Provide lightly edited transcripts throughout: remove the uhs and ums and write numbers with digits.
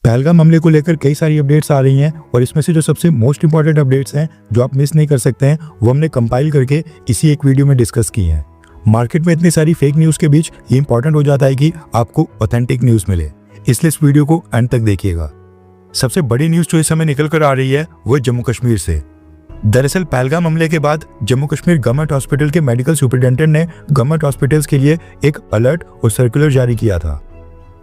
पहलगाम हमले को लेकर कई सारी अपडेट्स आ रही हैं और इसमें से जो सबसे मोस्ट इंपॉर्टेंट अपडेट्स हैं जो आप मिस नहीं कर सकते हैं वो हमने कंपाइल करके इसी एक वीडियो में डिस्कस की हैं। मार्केट में इतनी सारी फेक न्यूज़ के बीच ये इंपॉर्टेंट हो जाता है कि आपको ऑथेंटिक न्यूज़ मिले, इसलिए इस वीडियो को अंत तक देखिएगा। सबसे बड़ी न्यूज़ जो इस समय निकल कर आ रही है वो जम्मू कश्मीर से। दरअसल पहलगाम हमले के बाद जम्मू कश्मीर गवर्नमेंट हॉस्पिटल के मेडिकल सुपरिटेंडेंट ने गवर्नमेंट हॉस्पिटल्स के लिए एक अलर्ट और सर्कुलर जारी किया था।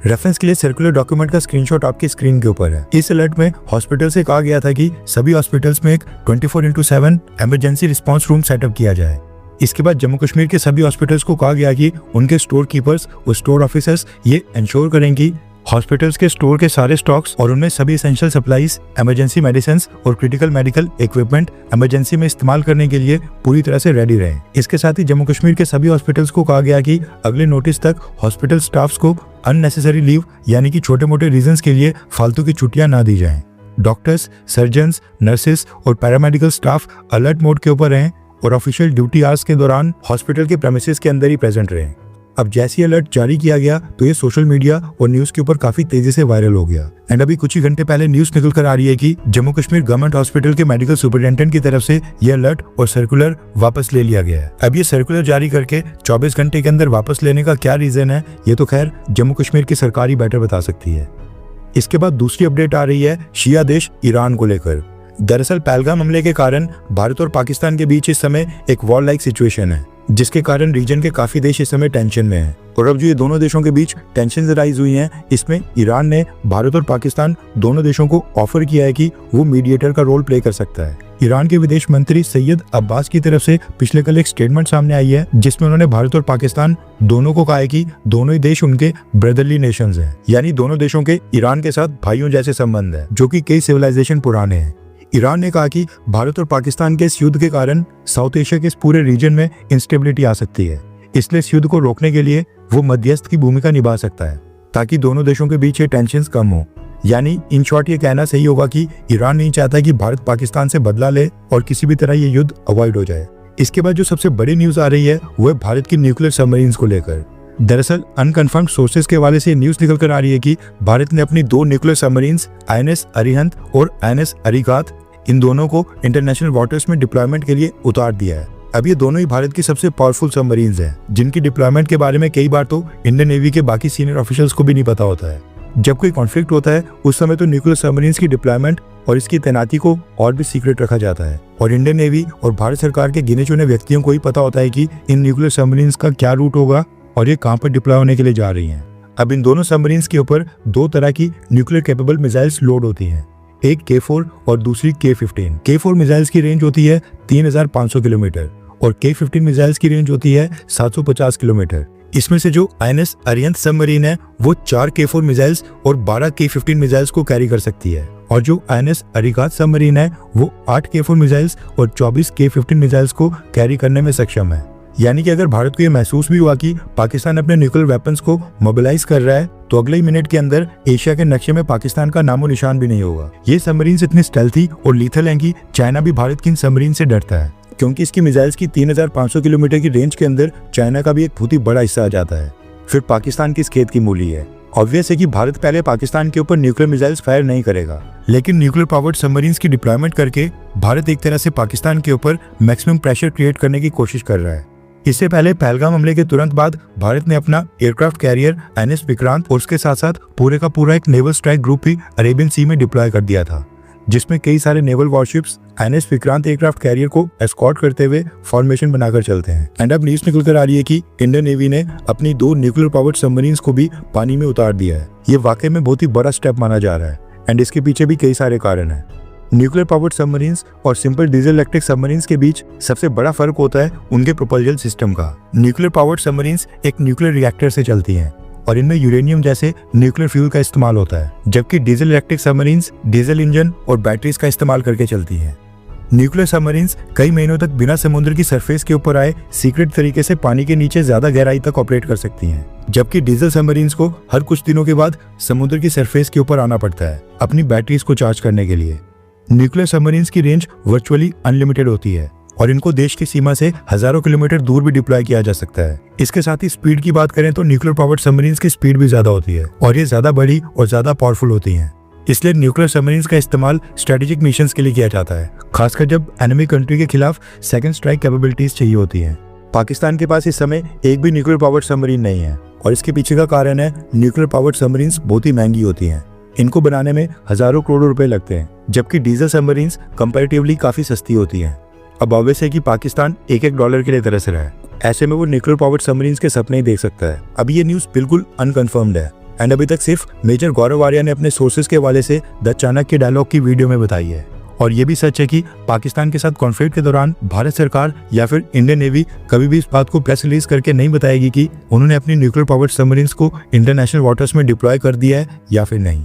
रेफरेंस के लिए सर्कुलर डॉक्यूमेंट का स्क्रीनशॉट आपकी स्क्रीन के ऊपर है। इस अलर्ट में हॉस्पिटल से कहा गया था कि सभी हॉस्पिटल्स में एक 24/7 इमरजेंसी रिस्पांस रूम सेटअप किया जाए। इसके बाद जम्मू कश्मीर के सभी हॉस्पिटल्स को कहा गया कि उनके स्टोर कीपर्स और स्टोर ऑफिसर्स ये इंश्योर करें कि हॉस्पिटल्स के स्टोर के सारे स्टॉक्स और उनमें सभी एसेंशियल सप्लाईज, इमरजेंसी मेडिसिन और क्रिटिकल मेडिकल इक्विपमेंट इमरजेंसी में इस्तेमाल करने के लिए पूरी तरह से रेडी रहें। इसके साथ ही जम्मू कश्मीर के सभी हॉस्पिटल्स को कहा गया कि अगले नोटिस तक हॉस्पिटल स्टाफ्स को अननेसेसरी लीव यानी कि छोटे मोटे रीजंस के लिए फालतू की छुट्टियां ना दी जाएं। डॉक्टर्स, सर्जन्स, नर्सेस और पैरामेडिकल स्टाफ अलर्ट मोड के ऊपर रहें और ऑफिशियल ड्यूटी आवर्स के दौरान हॉस्पिटल के प्रेमिसेस के अंदर ही प्रेजेंट रहें। अब जैसे ही अलर्ट जारी किया गया तो ये सोशल मीडिया और न्यूज के ऊपर काफी तेजी से वायरल हो गया। एंड अभी कुछ ही घंटे पहले न्यूज निकल कर आ रही है कि जम्मू कश्मीर गवर्नमेंट हॉस्पिटल के मेडिकल सुपरिटेंडेंट की तरफ से ये अलर्ट और सर्कुलर वापस ले लिया गया है। अब ये सर्कुलर जारी करके 24 घंटे के अंदर वापस लेने का क्या रीजन है ये तो खैर जम्मू कश्मीर की सरकार ही बेटर बता सकती है। इसके बाद दूसरी अपडेट आ रही है शिया देश ईरान को लेकर। दरअसल पहलगाम हमले के कारण भारत और पाकिस्तान के बीच इस समय एक वॉर लाइक सिचुएशन है, जिसके कारण रीजन के काफी देश इस समय टेंशन में हैं। और अब जो ये दोनों देशों के बीच टेंशन राइज हुई हैं, इसमें ईरान ने भारत और पाकिस्तान दोनों देशों को ऑफर किया है कि वो मीडिएटर का रोल प्ले कर सकता है। ईरान के विदेश मंत्री सैयद अब्बास की तरफ से पिछले कल एक स्टेटमेंट सामने आई है जिसमें उन्होंने भारत और पाकिस्तान दोनों को कहा है कि दोनों ही देश उनके ब्रदरली नेशंस हैं, यानी दोनों देशों के ईरान के साथ भाइयों जैसे संबंध है जो कि कई सिविलाइजेशन पुराने हैं। ईरान ने कहा कि भारत और पाकिस्तान के इस युद्ध के कारण साउथ एशिया के इस पूरे रीजन में इंस्टेबिलिटी आ सकती है, इसलिए इस युद्ध को रोकने के लिए वो मध्यस्थ की भूमिका निभा सकता है ताकि दोनों देशों के बीच ये टेंशन्स कम हो। यानी इन शॉर्ट ये कहना सही होगा कि ईरान नहीं चाहता कि भारत पाकिस्तान से बदला ले और किसी भी तरह ये युद्ध अवॉइड हो जाए। इसके बाद जो सबसे बड़ी न्यूज आ रही है वो है भारत की न्यूक्लियर सबमरीन्स को लेकर। दरअसल अनकन्फर्म्ड सोर्सेज के हवाले से न्यूज निकल कर आ रही है कि भारत ने अपनी 2 न्यूक्लियर सबमरीन्स INS अरिहंत और INS अरिगात इन दोनों को इंटरनेशनल वाटर्स में डिप्लॉयमेंट के लिए उतार दिया है। अब ये दोनों ही भारत की सबसे पावरफुल सबमरीन्स हैं, जिनकी डिप्लॉयमेंट के बारे में कई बार तो इंडियन नेवी के बाकी सीनियर ऑफिशियल्स को भी नहीं पता होता है। जब कोई कॉन्फ्लिक्ट होता है उस समय तो न्यूक्लियर सबमरीन्स की डिप्लॉयमेंट और इसकी तैनाती को और भी सीक्रेट रखा जाता है और इंडियन नेवी और भारत सरकार के गिने चुने व्यक्तियों को ही पता होता है कि इन न्यूक्लियर सबमरीन्स का क्या रूट होगा और ये कहाँ पर डिप्लॉय होने के लिए जा रही हैं। अब इन दोनों सबमरीन्स के ऊपर 2 तरह की न्यूक्लियर कैपेबल मिसाइल्स लोड होती हैं, एक K4 और दूसरी K15। K4 मिसाइल्स की रेंज होती है 3500 किलोमीटर और K15 मिसाइल्स की रेंज होती है 750 किलोमीटर। इसमें से जो INS अरिहंत सबमरीन है वो 4 K4 मिसाइल्स और 12 K15 मिसाइल्स को कैरी कर सकती है और जो INS अरिगात सबमरीन है वो 8 K4 मिसाइल्स और 24 K15 मिसाइल्स को कैरी करने में सक्षम है। यानी कि अगर भारत को ये महसूस भी हुआ कि पाकिस्तान अपने न्यूक्लियर वेपन्स को मोबिलाइज कर रहा है तो अगले ही मिनट के अंदर एशिया के नक्शे में पाकिस्तान का नामो निशान भी नहीं होगा। ये सबमरीन्स इतनी स्टेल्थी और लीथल हैं कि चाइना भी भारत की इन सबमरीन से डरता है, क्योंकि इसकी मिसाइल्स की 3500 किलोमीटर की रेंज के अंदर चाइना का भी एक बहुत ही बड़ा हिस्सा आ जाता है। फिर पाकिस्तान किस खेत की मूली है। ऑब्वियस है कि भारत पहले पाकिस्तान के ऊपर न्यूक्लियर मिसाइल्स फायर नहीं करेगा, लेकिन न्यूक्लियर पावर्ड सबमरीन्स की डिप्लॉयमेंट करके भारत एक तरह से पाकिस्तान के ऊपर मैक्सिमम प्रेशर क्रिएट करने की कोशिश कर रहा है। इससे पहले पहलगाम हमले के तुरंत बाद भारत ने अपना एयरक्राफ्ट कैरियर INS विक्रांत और उसके साथ साथ पूरे का पूरा एक नेवल स्ट्राइक ग्रुप भी अरेबियन सी में डिप्लॉय कर दिया था, जिसमें कई सारे naval warships INS Vikrant aircraft carrier को एस्कॉर्ट करते हुए फॉर्मेशन बनाकर चलते हैं। एंड अब न्यूज निकल कर आ रही है कि इंडियन नेवी ने अपनी 2 न्यूक्लियर पावर्ड सबमरीन्स को भी पानी में उतार दिया है। ये वाकई में बहुत ही बड़ा स्टेप माना जा रहा है एंड इसके पीछे भी कई सारे कारण हैं। न्यूक्लियर पावर्ड सबमरीन्स और सिंपल डीजल इलेक्ट्रिक सबमरीन्स के बीच सबसे बड़ा फर्क होता है उनके प्रोपल्जन सिस्टम का। न्यूक्लियर पावर्ड सबमरीन्स एक न्यूक्लियर रिएक्टर से चलती हैं और इनमें यूरेनियम जैसे न्यूक्लियर फ्यूल का इस्तेमाल होता है, जबकि diesel electric submarines diesel engine और बैटरीज का इस्तेमाल करके चलती हैं। न्यूक्लियर सबमरीन्स कई महीनों तक बिना समुद्र की सरफेस के ऊपर आए सीक्रेट तरीके से पानी के नीचे ज्यादा गहराई तक ऑपरेट कर सकती हैं, जबकि डीजल सबमरीन्स को हर कुछ दिनों के बाद समुद्र की सरफेस के ऊपर आना पड़ता है अपनी बैटरीज को चार्ज करने के लिए। न्यूक्लियर सबमरीन्स की रेंज वर्चुअली अनलिमिटेड होती है और इनको देश की सीमा से हजारों किलोमीटर दूर भी डिप्लॉय किया जा सकता है। इसके साथ ही स्पीड की बात करें तो न्यूक्लियर पावर्ड सबमरीन्स की स्पीड भी ज्यादा होती है और ये ज्यादा बड़ी और ज्यादा पावरफुल होती हैं। इसलिए न्यूक्लियर सबमरीन्स का इस्तेमाल स्ट्रेटेजिक मिशंस के लिए किया जाता है, खासकर जब एनिमी कंट्री के खिलाफ सेकंड स्ट्राइक कैपेबिलिटीज चाहिए होती हैं। पाकिस्तान के पास इस समय एक भी न्यूक्लियर पावर्ड सबमरीन नहीं है और इसके पीछे का कारण है न्यूक्लियर पावर्ड सबमरीन्स बहुत ही महंगी होती हैं। इनको बनाने में हजारों करोड़ रुपए लगते हैं, जबकि डीजल सबमरीन्स कंपैरेटिवली काफी सस्ती होती हैं। अब ऑब्वियस है कि पाकिस्तान एक एक डॉलर के लिए तरस रहा है, ऐसे में वो न्यूक्लियर पावर्ड सबमरीन्स के सपने ही देख सकता है। अभी ये न्यूज़ बिल्कुल अनकन्फर्म्ड है एंड अभी तक सिर्फ मेजर गौरव आर्या ने अपने सोर्सेज के हवाले से द चाणक्य डायलॉग की वीडियो में बताई है। और ये भी सच है कि पाकिस्तान के साथ कॉन्फ्लिक्ट के दौरान भारत सरकार या फिर इंडियन नेवी कभी भी इस बात को प्रेस रिलीज करके नहीं बताएगी कि उन्होंने अपनी न्यूक्लियर पावर्ड सबमरीन्स को इंटरनेशनल वाटर्स में डिप्लॉय कर दिया है या फिर नहीं।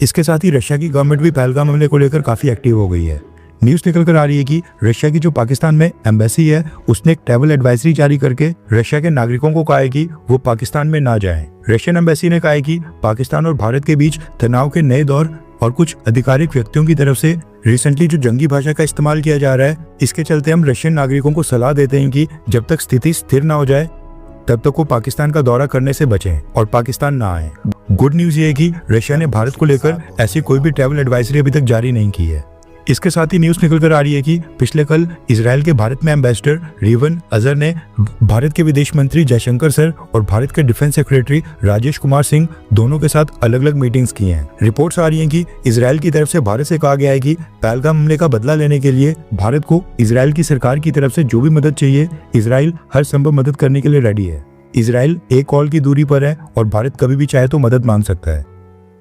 इसके साथ ही रशिया की गवर्नमेंट भी पहलगाम हमले को लेकर काफी एक्टिव हो गई है। न्यूज निकल कर आ रही है कि रशिया की जो पाकिस्तान में एम्बेसी है उसने एक ट्रैवल एडवाइजरी जारी करके रशिया के नागरिकों को कहा है कि वो पाकिस्तान में ना जाएं। रशियन एम्बेसी ने कहा है कि पाकिस्तान और भारत के बीच तनाव के नए दौर और कुछ आधिकारिक व्यक्तियों की तरफ से रिसेंटली जो जंगी भाषा का इस्तेमाल किया जा रहा है, इसके चलते हम रशियन नागरिकों को सलाह देते हैं कि जब तक स्थिति स्थिर ना हो जाए तब तक वो पाकिस्तान का दौरा करने से बचें और पाकिस्तान ना आए। गुड न्यूज ये है कि रशिया ने भारत को लेकर ऐसी कोई भी ट्रैवल एडवाइजरी अभी तक जारी नहीं की है। इसके साथ ही न्यूज निकल कर आ रही है कि पिछले कल इजराइल के भारत में एम्बेसडर रिवन अजहर ने भारत के विदेश मंत्री जयशंकर सर और भारत के डिफेंस सेक्रेटरी राजेश कुमार सिंह दोनों के साथ अलग अलग मीटिंग्स की हैं। रिपोर्ट्स आ रही हैं कि इजराइल की तरफ से भारत से कहा गया है कि पहलगाम हमले का बदला लेने के लिए भारत को इजराइल की सरकार की तरफ से जो भी मदद चाहिए, इजराइल हर संभव मदद करने के लिए रेडी है। इजराइल एक कॉल की दूरी पर है और भारत कभी भी चाहे तो मदद मांग सकता है।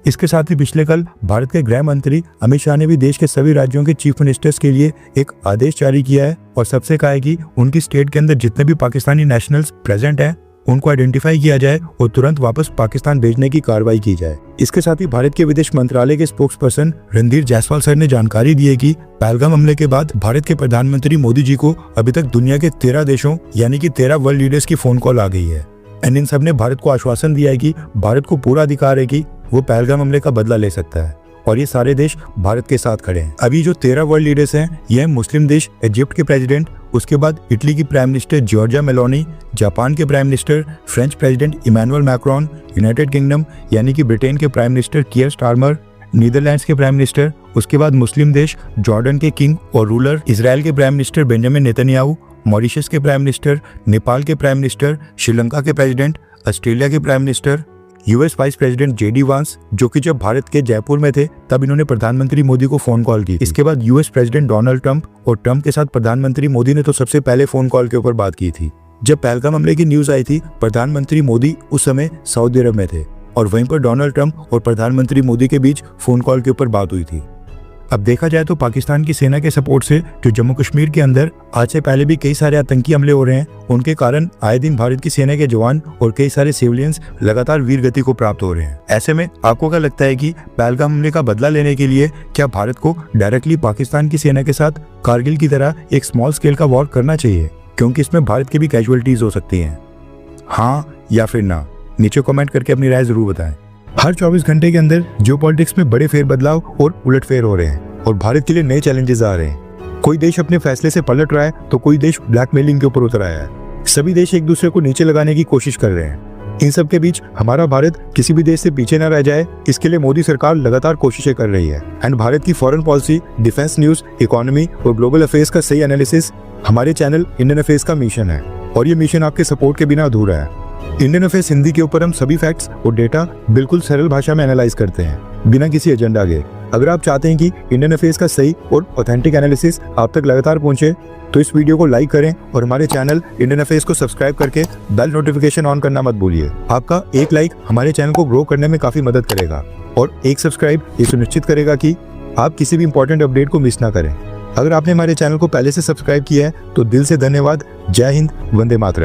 इसके साथ ही पिछले कल भारत के गृह मंत्री अमित शाह ने भी देश के सभी राज्यों के चीफ मिनिस्टर्स के लिए एक आदेश जारी किया है और सबसे कहा है कि उनकी स्टेट के अंदर जितने भी पाकिस्तानी नेशनल्स प्रेजेंट हैं उनको आइडेंटिफाई किया जाए और तुरंत वापस पाकिस्तान भेजने की कार्रवाई की जाए। इसके साथ ही भारत के विदेश मंत्रालय के spokes person Randhir Jaiswal sir ने जानकारी दी है कि पहलगाम हमले के बाद भारत के प्रधानमंत्री मोदी जी को अभी तक दुनिया के 13 देशों यानी कि 13 वर्ल्ड लीडर्स की फोन कॉल आ गई है एंड इन सब ने भारत को आश्वासन दिया है कि भारत को पूरा अधिकार है कि वो पहलगाम हमले का बदला ले सकता है और ये सारे देश भारत के साथ खड़े हैं। अभी जो 13 वर्ल्ड लीडर्स हैं ये हैं मुस्लिम देश इजिप्ट के प्रेसिडेंट, उसके बाद इटली की prime minister Giorgia Meloni, Japan के prime minister, French president Emmanuel Macron, United Kingdom यानी कि ब्रिटेन के prime minister Keir Starmer, Netherlands के प्राइम मिनिस्टर, उसके बाद मुस्लिम देश जॉर्डन के किंग और रूलर, इसराइल के prime minister Benjamin Netanyahu, Mauritius के प्राइम मिनिस्टर, नेपाल के प्राइम मिनिस्टर, श्रीलंका के प्रेसिडेंट, ऑस्ट्रेलिया के prime minister, US vice president JD Vance, जो कि जब भारत के जयपुर में थे तब इन्होंने प्रधानमंत्री मोदी को फोन कॉल की। इसके बाद यूएस प्रेसिडेंट डोनाल्ड ट्रंप और ट्रंप के साथ प्रधानमंत्री मोदी ने तो सबसे पहले फोन कॉल के ऊपर बात की थी। जब पहलगाम हमले की न्यूज आई थी, प्रधानमंत्री मोदी उस समय सऊदी अरब में थे और वहीं पर डोनाल्ड ट्रंप और प्रधानमंत्री मोदी के बीच फोन कॉल के ऊपर बात हुई थी। अब देखा जाए तो पाकिस्तान की सेना के सपोर्ट से जो जम्मू कश्मीर के अंदर आज से पहले भी कई सारे आतंकी हमले हो रहे हैं, उनके कारण आए दिन भारत की सेना के जवान और कई सारे सिविलियंस लगातार वीर गति को प्राप्त हो रहे हैं। ऐसे में आपको क्या लगता है कि पहलगाम हमले का बदला लेने के लिए क्या भारत को डायरेक्टली पाकिस्तान की सेना के साथ कारगिल की तरह एक स्मॉल स्केल का वॉर करना चाहिए, क्योंकि इसमें भारत की भी कैजुअलिटीज हो सकती हैं? हाँ या फिर ना, नीचे कमेंट करके अपनी राय जरूर बताएं। हर 24 घंटे के अंदर जियोपॉलिटिक्स में बड़े फेरबदलाव और उलटफेर हो रहे हैं और भारत के लिए नए चैलेंजेस आ रहे हैं। कोई देश अपने फैसले से पलट रहा है तो कोई देश ब्लैकमेलिंग के ऊपर उतर आया है। सभी देश एक दूसरे को नीचे लगाने की कोशिश कर रहे हैं। इन सब के बीच हमारा भारत किसी भी देश से पीछे न रह जाए, इसके लिए मोदी सरकार लगातार कोशिशें कर रही है एंड भारत की foreign policy, defence news, economy और ग्लोबल अफेयर्स का सही एनालिसिस हमारे चैनल इंडियन अफेयर्स का मिशन है और ये मिशन आपके सपोर्ट के बिना अधूरा है। इंडियन अफेयर्स हिंदी के ऊपर हम सभी फैक्ट्स और डेटा बिल्कुल सरल भाषा में एनालाइज करते हैं बिना किसी एजेंडा के। अगर आप चाहते हैं कि इंडियन अफेयर्स का सही और ऑथेंटिक एनालिसिस आप तक लगातार पहुंचे तो इस वीडियो को लाइक करें और हमारे चैनल इंडियन अफेयर्स को सब्सक्राइब करके बेल नोटिफिकेशन ऑन करना मत भूलिए। आपका एक लाइक हमारे चैनल को ग्रो करने में काफी मदद करेगा और एक सब्सक्राइब ये सुनिश्चित करेगा कि आप किसी भी इंपॉर्टेंट अपडेट को मिस ना करें। अगर आपने हमारे चैनल को पहले से सब्सक्राइब किया है तो दिल से धन्यवाद। जय हिंद, वंदे मातरम।